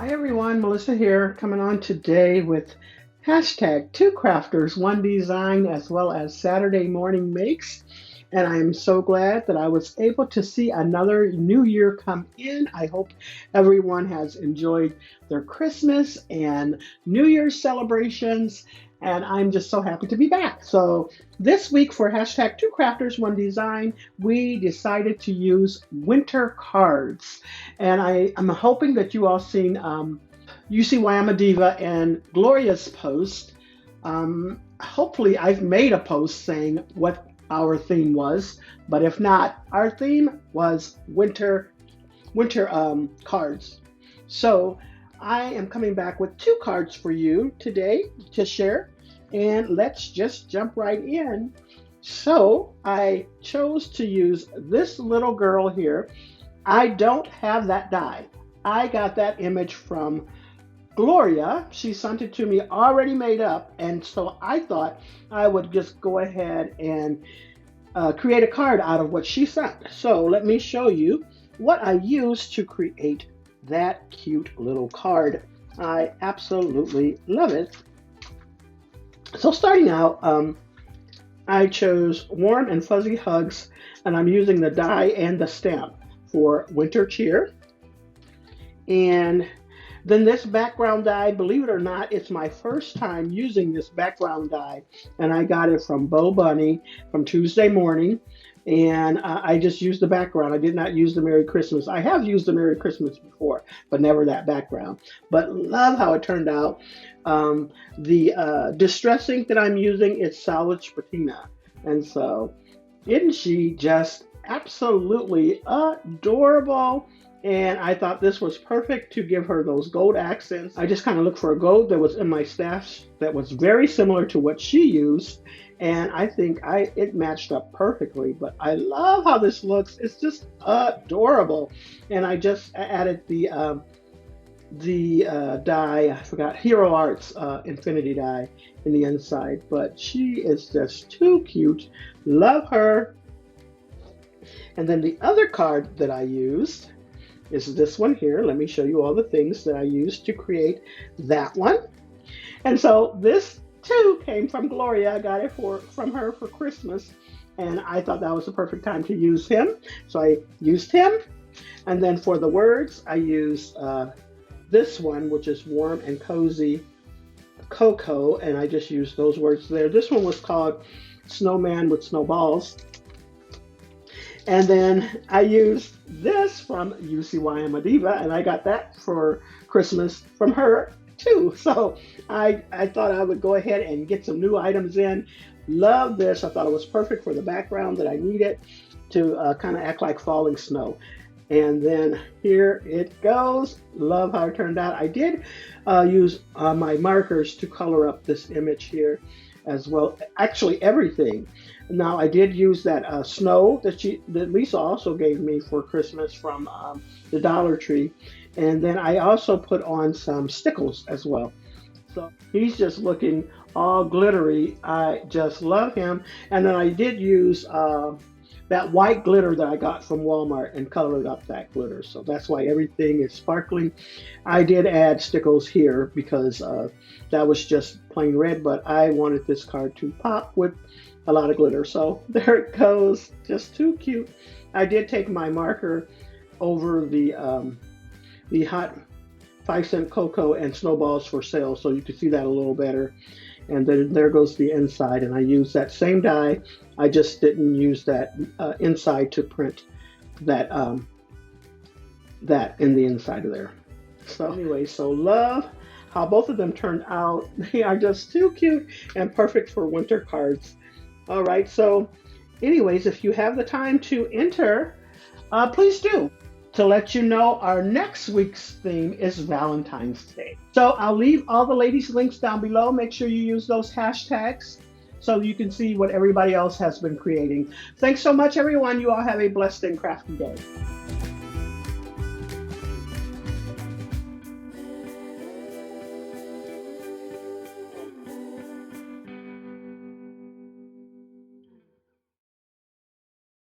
Hi everyone, Melissa here, coming on today with hashtag two crafters, one design, as well as Saturday morning makes. And I am so glad that I was able to see another new year come in. I hope everyone has enjoyed their Christmas and New Year's celebrations. And I'm just so happy to be back. So this week for hashtag two crafters, one design, we decided to use winter cards. And I'm hoping that you all seen You See Why I'm a Diva and Gloria's post. Hopefully I've made a post saying what our theme was, but if not, our theme was winter cards. So I am coming back with two cards for you today to share, and let's just jump right in. So I chose to use this little girl here. I don't have that die. I got that image from Gloria. She sent it to me already made up, and so I thought I would just go ahead and create a card out of what she sent. So let me show you what I used to create that cute little card. I absolutely love it. So starting out, I chose Warm and Fuzzy Hugs, and I'm using the die and the stamp for Winter Cheer. And then this background die, believe it or not, it's my first time using this background die, and I got it from Bo Bunny from Tuesday Morning, and I just used the background. I did not use the Merry Christmas. I have used the Merry Christmas before, but never that background. But love how it turned out. The distress ink that I'm using is Salvage Patina, and so isn't she just absolutely adorable? And I thought this was perfect to give her those gold accents. I just kind of looked for a gold that was in my stash that was very similar to what she used. And I think it matched up perfectly. But I love how this looks. It's just adorable. And I just added the die, I forgot, Hero Arts Infinity die in the inside. But she is just too cute. Love her. And then the other card that I used is this one here. Let me show you all the things that I used to create that one. And so this too came from Gloria. I got it from her for Christmas, and I thought that was the perfect time to use him. So I used him. And then for the words, I used this one, which is Warm and Cozy Cocoa, and I just used those words there. This one was called Snowman with Snowballs. And then I used this from You See Why I'm a Diva, and I got that for Christmas from her too. So I thought I would go ahead and get some new items in. Love this. I thought it was perfect for the background that I needed to kind of act like falling snow. And then here it goes. Love how it turned out. I did use my markers to color up this image here as well. Actually, everything. Now, I did use that snow that Lisa also gave me for Christmas from the Dollar Tree. And then I also put on some stickles as well. So he's just looking all glittery. I just love him. And then I did use that white glitter that I got from Walmart and colored up that glitter. So that's why everything is sparkling. I did add stickles here because that was just plain red, but I wanted this card to pop with a lot of glitter. So there it goes, just too cute. I did take my marker over the hot 5-cent cocoa and snowballs for sale, so you can see that a little better. And then there goes the inside, and I used that same die. I just didn't use that inside to print that that in the inside of there. So anyway, so love how both of them turned out. They are just too cute and perfect for winter cards. All right, so anyways, if you have the time to enter, please do. To let you know, our next week's theme is Valentine's Day. So I'll leave all the ladies' links down below. Make sure you use those hashtags so you can see what everybody else has been creating. Thanks so much, everyone. You all have a blessed and crafty day.